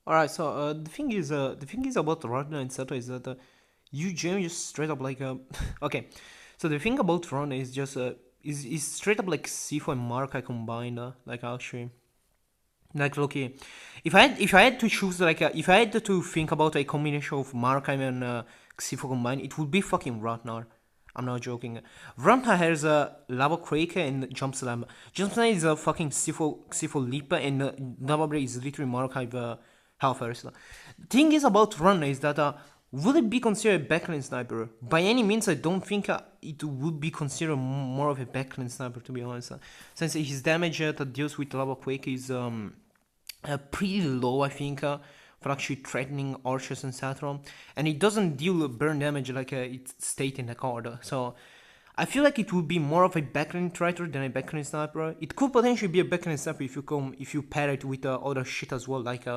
All right. So the thing is about Ragnar and Seto is that you genuinely just straight up like okay. So the thing about Ragnar is just is straight up like Sifo and Mark I combined like actually. Like Loki, if I had to choose like if I had to think about a combination of Markheim and Xifo combined, it would be fucking Ragnar. I'm not joking. Ragnar has a Lava Quake and Jump Slam. Jump Slam is a fucking Xifo Leap and Lava Blade is literally Markheim Hellfire. The thing is about Ragnar is that would it be considered a backline sniper? By any means, I don't think it would be considered more of a backline sniper, to be honest. Since his damage that deals with Lava Quake is pretty low, I think, for actually threatening archers, etc. And it doesn't deal burn damage like it's stated in the card. So I feel like it would be more of a backline traitor than a backline sniper. It could potentially be a backline sniper if you pair it with other shit as well, like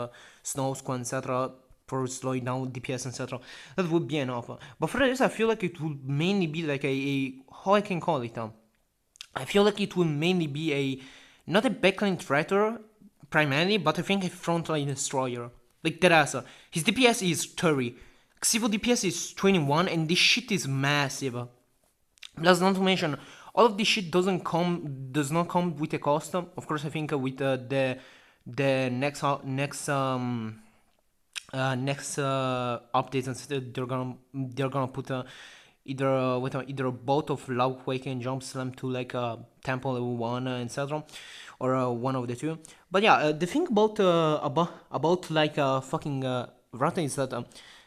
snow squad, etc. For slowing down DPS, etc. That would be enough. But for this, I feel like it would mainly be like a how I can call it. I feel like it will mainly be a not a backline traitor primarily, but I think a frontline destroyer. Like Terasa, his DPS is 30, Xivo DPS is 21, and this shit is massive. Plus, not to mention, all of this shit does not come with a cost. Of course, I think with the next updates and stuff, they're gonna put either a both of Love Quake and Jump Slam to like Temple level 1 etc. or one of the two. But yeah, the thing about like fucking Rata is that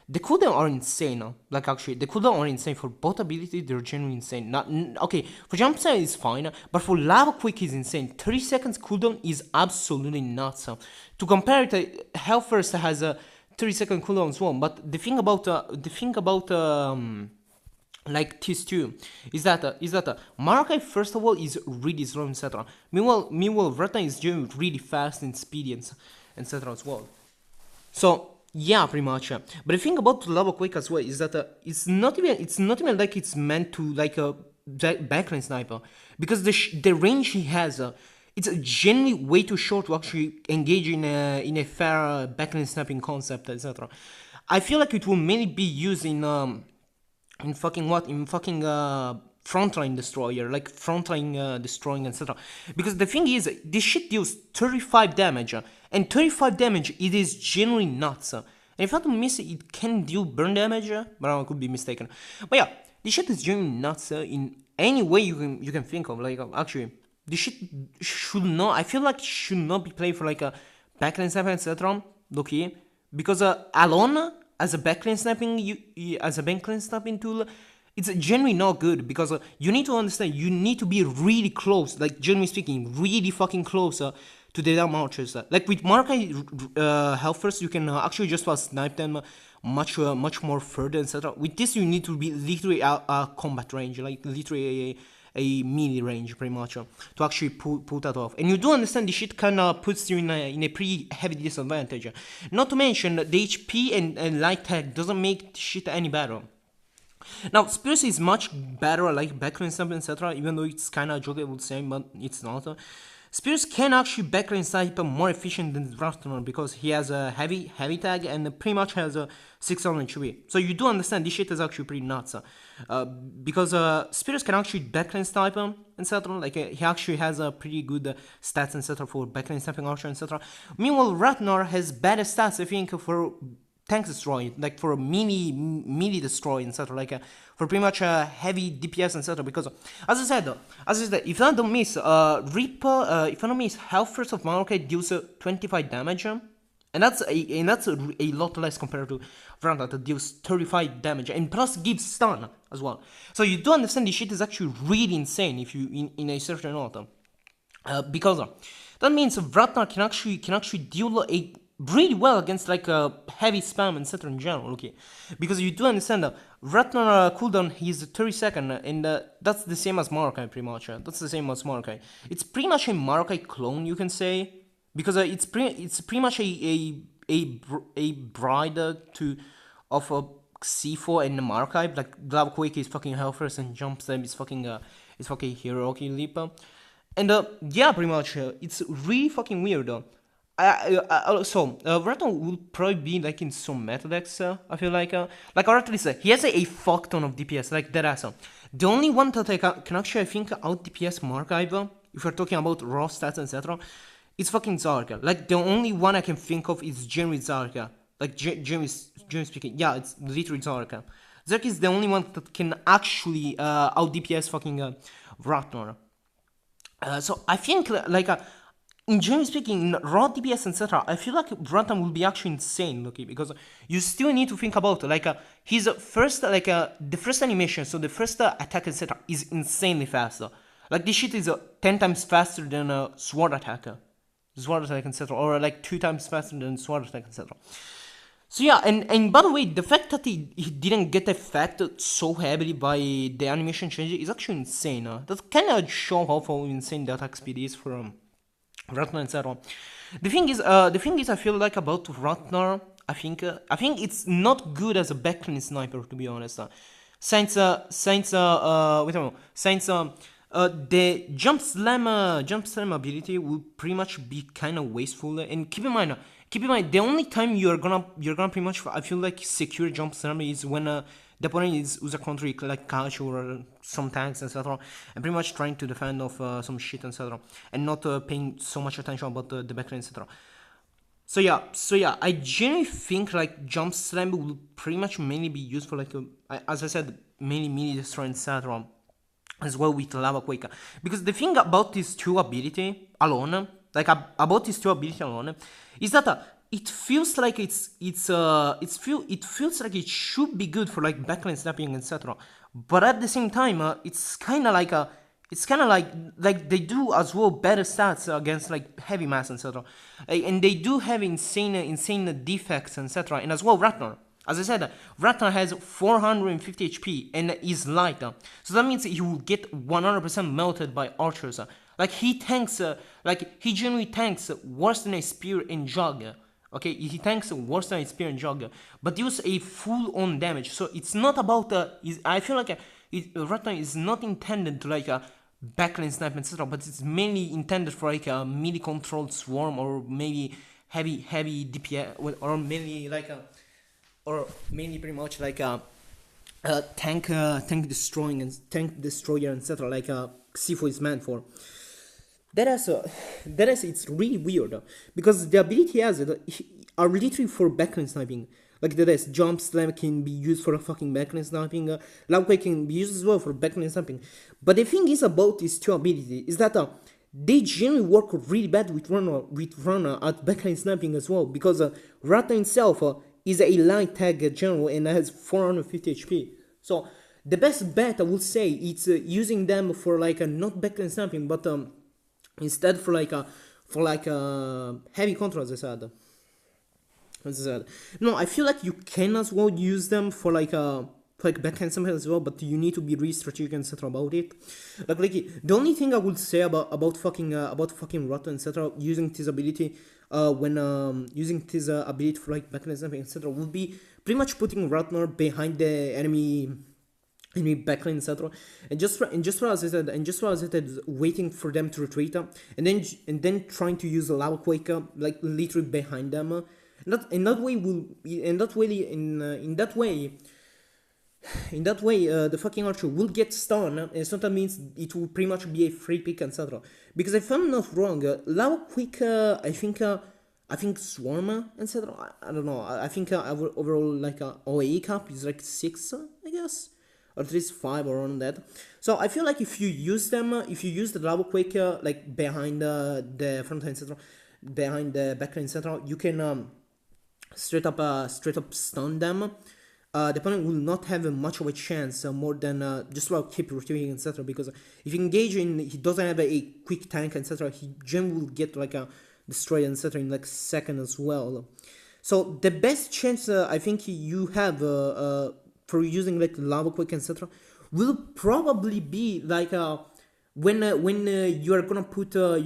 the cooldown are insane. Like actually, the cooldown are insane for both abilities. They're genuinely insane. Not okay for Jump Slam is fine, but for Lava Quick is insane. 30 seconds cooldown is absolutely nuts. To compare it, Hellfirst has a 30-second cooldown as well. But the thing about like this too is that Markai first of all is really slow, etc. Meanwhile Rata is doing really fast and speedy and etc. as well. So yeah, pretty much. But the thing about Lava Quake as well is that it's not even like it's meant to like a backline sniper because the range he has. It's generally way too short to actually engage in a fair backline sniping concept, etc. I feel like it will mainly be used in fucking what? In fucking frontline destroyer, like frontline destroying, etc. Because the thing is, this shit deals 35 damage, and 35 damage it is genuinely nuts. And if I don't miss it, it can deal burn damage, but I could be mistaken. But yeah, this shit is genuinely nuts in any way you can think of. Like actually, this shit should not. I feel like should not be played for like a backline sniper, etc. Okay, because alone as a backline sniping tool, it's generally not good because you need to understand you need to be really close, like generally speaking, really fucking close to the damn archers. Like with Markai Hellfirst, you can actually just snipe them much more further, etc. With this, you need to be literally a combat range, like literally a melee range, pretty much, to actually pull that off. And you do understand this shit kind of puts you in a pretty heavy disadvantage. Not to mention, the HP and light tag doesn't make shit any better. Now, Spears is much better, like backline snipe, etc., even though it's kind of joke, I would say, but it's not. Spears can actually backline snipe more efficient than wrathnar because he has a heavy tag and pretty much has a 600 HP. So you do understand this shit is actually pretty nuts. Because Spears can actually backline snipe him, etc. Like he actually has a pretty good stats, etc. for backline sniping archer, etc. Meanwhile, Wrathnar has better stats, I think, for tank destroy, like for a melee destroy, etc. Like for pretty much heavy DPS, etc. Because as I said, if I don't miss, Reaper, if I don't miss, Health First of Maokai deals 25 damage. And that's a lot less compared to Vranda that deals 35 damage and plus gives stun as well. So you do understand this shit is actually really insane if you in a certain order. Because that means Vratnar can actually deal a really well against like heavy spam and etc. in general. Okay, because you do understand that Vratnar cooldown is 30-second, and that's the same as Maokai pretty much. That's the same as Maokai. It's pretty much a Maokai clone, you can say, because it's pretty much a bride to of a C4 and Maokai. Like Lava Quake is fucking Hellfirst and Jump Slam is fucking Hiroki Leap. And yeah, pretty much, it's really fucking weird. Verton will probably be like in some meta decks. I feel or at least he has a fuck ton of DPS, like that ass. The only one that I can actually, I think, out DPS Markive, if we're talking about raw stats, etc., is fucking Zarka. Like, the only one I can think of is Jeremy Zarka. Like, Jeremy speaking, yeah, it's literally Zarka. Zarka is the only one that can actually out DPS fucking wrathnar. So I think in generally speaking, in raw DPS etc., I feel like runtime will be actually insane, okay? Because you still need to think about his first the first animation, so the first attack etc. is insanely fast. Like this shit is 10 times faster than a sword attack etc., or like 2 times faster than sword attack etc. So yeah, and by the way, the fact that he didn't get affected so heavily by the animation change is actually insane. That kind of show how insane the attack speed is for Ratnar, etc. The thing is, I feel like about Ratnar, I think it's not good as a backline sniper, to be honest. The jump slam ability will pretty much be kind of wasteful. And keep in mind, the only time you're gonna pretty much, I feel like, secure jump slam is when the opponent is user country like Kachu or some tanks etc. and pretty much trying to defend of some shit etc. and not paying so much attention about the backline etc. So yeah, I genuinely think like jump slam will pretty much mainly be used for as I said, mainly mini destroy etc. as well with lava quake, because the thing about these two ability alone, about these two ability alone, is that it feels like it feels like it should be good for like backline snapping etc. But at the same time, it's kind of like they do as well better stats against like heavy mass etc. And they do have insane defects etc. And as well wrathnar. As I said, Wrathnar has 450 HP and is light, so that means he will get 100% melted by archers. Like he genuinely tanks worse than a spear and jug. Okay, he tanks worse than a spear and jug, but deals a full-on damage. So it's not about I feel like Wrathnar is not intended to backline snipe etc. But it's mainly intended for like a melee controlled swarm or maybe heavy DPS or mainly or mainly pretty much like a tank tank destroyer etc. like C4 is meant for. It's really weird because the ability he has are literally for backline sniping. Like this jump slam can be used for a fucking backline sniping. Loud can be used as well for backline sniping. But the thing is about these two abilities is that they generally work really bad with runner at backline sniping as well, because Rata himself is a light tag general and has 450 HP. So the best bet I would say it's using them for not backline sniping, but instead for heavy control, as I said. No, I feel like you can as well use them for backhand something as well, but you need to be really strategic and etc. about it. The only thing I would say about fucking Rata etc. using this ability when using this ability for backhand something etc. would be pretty much putting Wrathnar behind the enemy backline etc. and just for as I said, waiting for them to retreat and then trying to use a lava quake literally behind them. In that way, the fucking archer will get stunned, and so that means it will pretty much be a free pick, etc. Because if I'm not wrong, Lava Quick, I think Swarm, etc. I don't know. I think overall OAE cap is 6, I guess, or at least 5 or around that. So I feel like if you use them, if you use the Lava Quick behind the front line, etc., behind the backline, etc., you can straight up stun them. The opponent will not have much of a chance more than just keep rotating etc. Because if you engage in, he doesn't have a quick tank etc. He generally will get a destroy etc. in second as well. So the best chance I think you have for using lava quick etc. will probably be when you're gonna put Ratner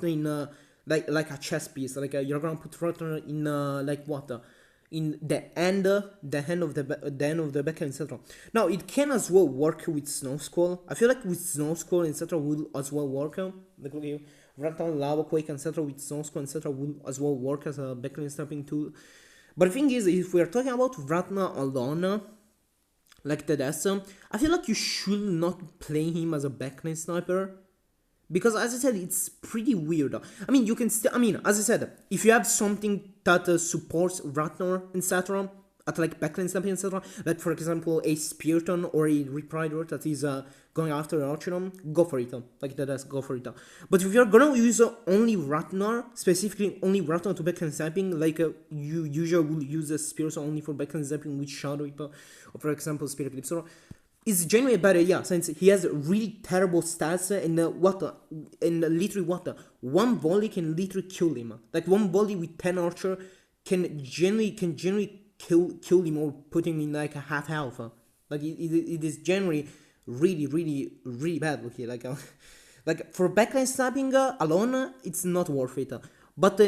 in like a chess piece, you're gonna put Ratner in in the end of the backend, etc. Now it can as well work with Snow Squall. I feel like with Snow Squall, etc. will as well work. Like look here, Rundown, Lava Quake, etc. with Snow Squall, etc. will as well work as a backend sniping tool. But the thing is, if we are talking about wrathnar alone, like the Dessa, I feel like you should not play him as a backline sniper. Because as I said, it's pretty weird. I mean, you can still, I mean, as I said, if you have something that supports wrathnar, etc., at like backline sniping, etc., like for example, a Spearton or a Reprider that is going after Archeron, go for it. Like that, go for it. But if you're gonna use only wrathnar, specifically only wrathnar to backline sniping, like you usually will use a Spears only for backline sniping with Shadow Reaper, or for example, Spirit Eclipse, it's genuinely better, yeah, since he has really terrible stats and literally one volley can literally kill him. Like one volley with 10 archer can generally kill him or put him in like a half health. Like it is generally really bad. Okay, like like for backline sniping alone, it's not worth it. But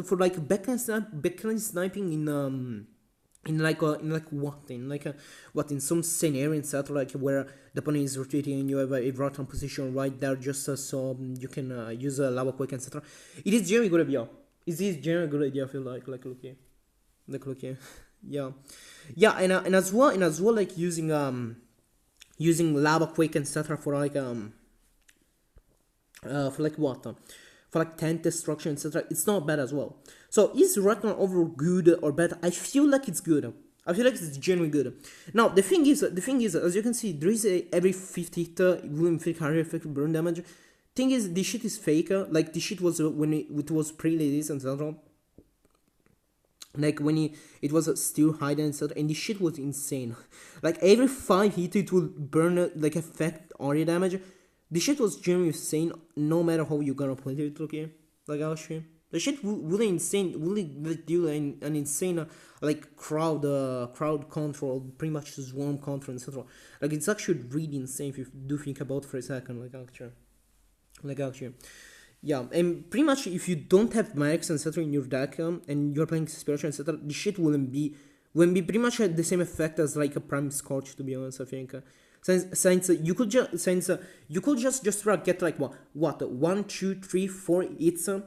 for like backline sniping in some scenario, etc., like where the opponent is rotating and you have a rotten position right there just so you can use a lava quake, etc. It is generally good idea. It is generally good idea. I feel like look here, yeah, and as well like using lava quake, etc. for like for like tank destruction, etc. It's not bad as well. So is wrathnar overall good or bad? I feel like it's good. I feel like it's genuinely good. Now the thing is, as you can see, there is every 5th hit will inflict higher effective burn damage. Thing is, this shit is fake. Like this shit was when it was pre-release, etc. Like when it was still hidden, etc. And this shit was insane. Like every 5 hit it will burn like affect area damage. This shit was genuinely insane, no matter how you gonna play it, okay? Like, actually, the shit really insane, really do an insane, like, crowd control, pretty much swarm control, etc. Like, it's actually really insane if you do think about it for a second, like, actually. Yeah, and pretty much if you don't have Max, etc. in your deck, and you're playing Spiritual, etc., the shit wouldn't be pretty much the same effect as, like, a Prime Scorch, to be honest, I think. Since you could just get like what 1, 2, 3, 4 hits on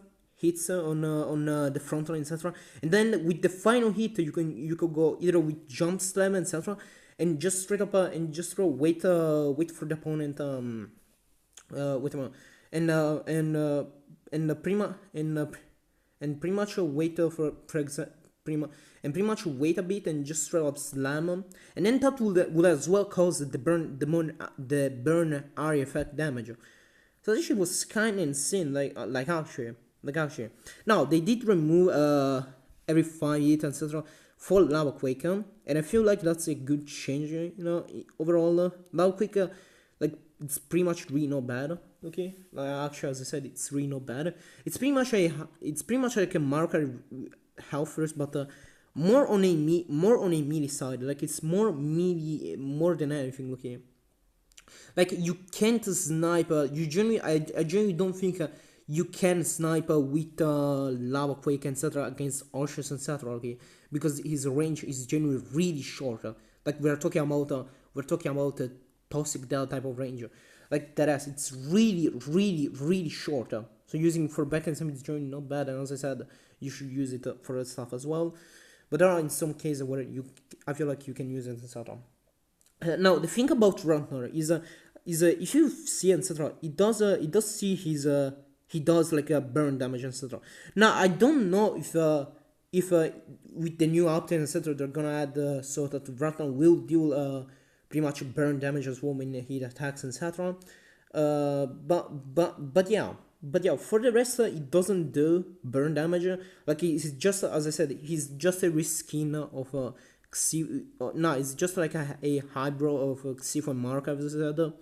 the front line, etc. And then with the final hit you could go either with jump slam, etc. and just straight up wait for the opponent wait a moment and pretty much wait for example and pretty much wait a bit and just straight up slam them, and then that will as well cause the burn area effect damage. So this shit was kind of insane, like actually. Now they did remove every 5 hit, etc. for Lava Quake, and I feel like that's a good change, overall. Lava Quake, like it's pretty much really not bad. Okay, actually, as I said, it's really not bad. It's pretty much like a marker health first, but more on a melee side. Like it's more melee more than anything. Okay, like you can't snipe. I generally don't think you can snipe with Lava Quake, etc. against archers, etc. Okay, because his range is generally really short. Like we're talking about a toxic Dell type of range. Like that ass, it's really short. So using for backend sim is generally not bad, and as I said, you should use it for that stuff as well. But there are in some cases where I feel like you can use it, etc. Now the thing about wrathnar is if you see, etc. It does see he does like a burn damage, etc. Now I don't know if with the new update, etc. they're gonna add so that wrathnar will deal pretty much burn damage as well when he attacks, etc. But yeah, for the rest, it doesn't do burn damage. Like it's just, as I said, he's just a reskin of no, it's just like a hybrid of Xifon Mark, as I said.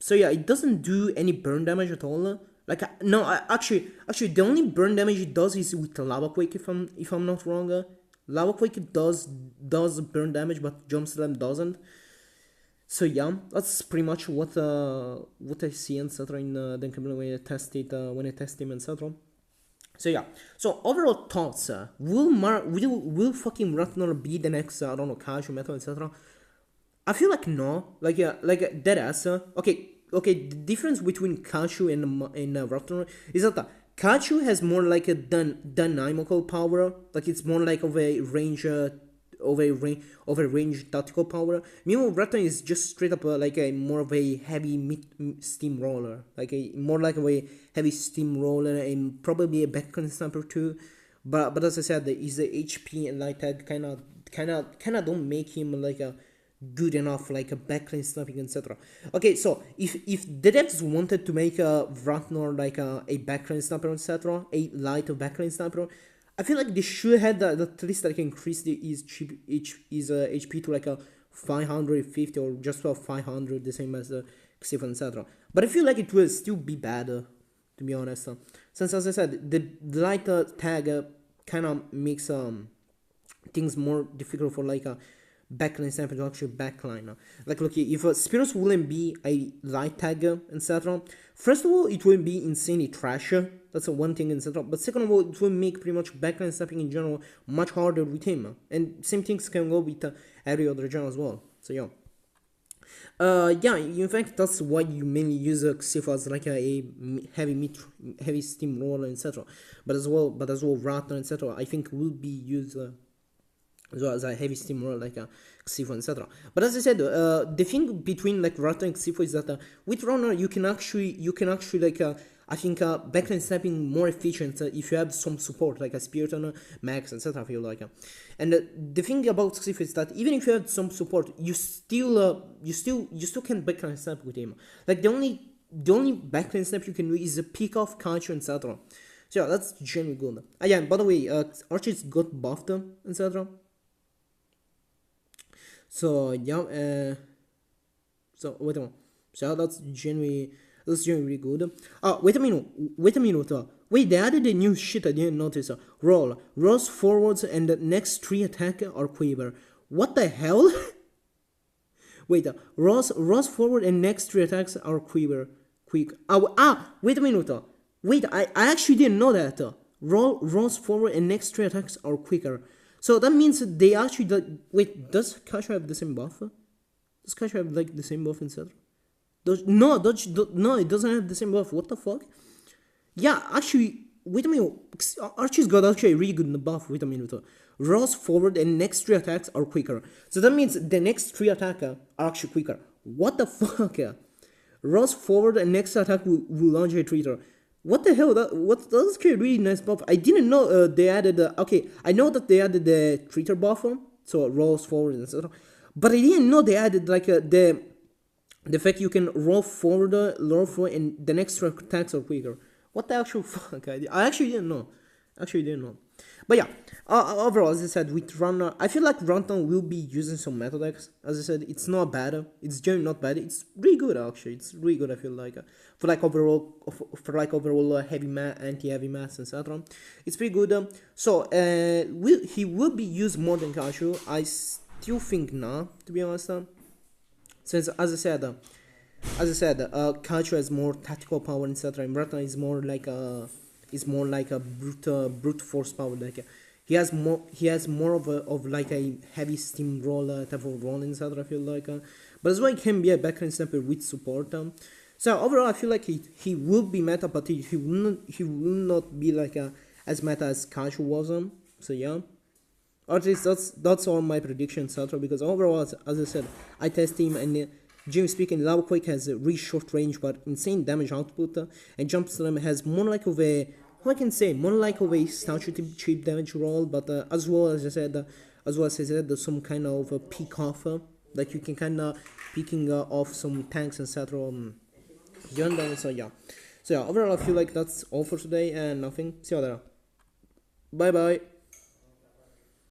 So yeah, it doesn't do any burn damage at all. Like no, actually, the only burn damage it does is with Lava Quake. If I'm not wrong, Lava Quake does burn damage, but Jump Slam doesn't. So yeah, that's pretty much what I see, etc. in the community when I test him, etc. So yeah. So overall thoughts. Will fucking wrathnar be the next I don't know casual metal etc. I feel like no, like dead ass. Okay. The difference between Kachu and Raptor is that Kachu has more like a dynamical power, like it's more like of a range, of a range tactical power. Meanwhile, Raptor is just straight up like a more of a heavy steamroller, like a more like of a heavy steamroller and probably a background sniper too. But as I said, the HP and like that kind of don't make him like a good enough like a backline sniping etc. Okay, so if the devs wanted to make a wrathnar like a backline sniper etc, a light backline sniper, I feel like they should have at least like increase his HP to like a 550 or just about 500, the same as the Xiphon etc. But I feel like it will still be better, to be honest, since as I said the light tag kind of makes things more difficult for like a backline sniper to actually backline. Like, look, if Spiros wouldn't be a light tagger, etc., first of all, it will be insanely trash. That's one thing, etc. But second of all, it will make pretty much backline sniping in general much harder with him. And same things can go with every other genre as well. So, yeah. Yeah, in fact, that's why you mainly use Xifu as like a heavy steamroller, etc. But as well, Wrathnar, etc. I think will be used as well as a heavy steamroller like a Xifu, etc. But as I said, the thing between like Wrathnar and Xifu is that with Runner you can actually like I think backline sniping more efficient if you have some support like a Spiriton, Max, etc. I feel like, and the thing about Xifu is that even if you have some support, you still can backline snipe with him. Like the only backline snap you can do is a pick off counter, etc. So yeah, that's generally good. Yeah, by the way, Archie's got buffed, etc. So yeah, so wait a minute. So that's genuinely good. Wait a minute. Wait, they added a new shit I didn't notice. Roll's forwards and the next 3 attack are quiver. What the hell? Wait, Roll's forward and next 3 attacks are quiver. Quick. Wait a minute. Wait, I actually didn't know that. Roll's forward and next 3 attacks are quicker. So that means they actually wait. Does Kasha have the same buff? Does Kasha have like the same buff instead? No, it doesn't have the same buff. What the fuck? Yeah, actually, wait a minute. Archie's got actually a really good buff. Wait a minute. Ross forward and next 3 attacks are quicker. So that means the next 3 attacks are actually quicker. What the fuck? Ross forward and next attack will launch a treater. What the hell? That's a really nice buff. I didn't know they added. Okay, I know that they added the treater buff, so rolls forward and etc. But I didn't know they added like the fact you can roll forward, and the next attacks are quicker. What the actual fuck? I actually didn't know. But yeah, overall, as I said, with Runner, I feel like Rundown will be using some meta decks. As I said, it's not bad. It's generally not bad. It's really good actually. It's really good. I feel like for overall anti-heavy mass, etc. It's pretty good. So he will be used more than Kashu. I still think not, to be honest. Since as I said, Kashu has more tactical power, etc. And Rundown is more like a brute force power. Like he has more of like a heavy steamroller type of roll inside. I feel like, but as well, he can be a backline sniper with support. So overall, I feel like he will be meta, but he will not be like as meta as Kashu was. So yeah, or at least that's all my predictions, etc. Because overall, as I said, I test him and. Generally speaking, Lava Quake has a really short range but insane damage output, and Jump Slam has more like of a, how I can say, more like of a statue cheap damage roll, but as well as I said, there's some kind of a peak off, like you can kind of picking off some tanks, etc. So yeah, overall I feel like that's all for today and nothing. See you later. Bye bye.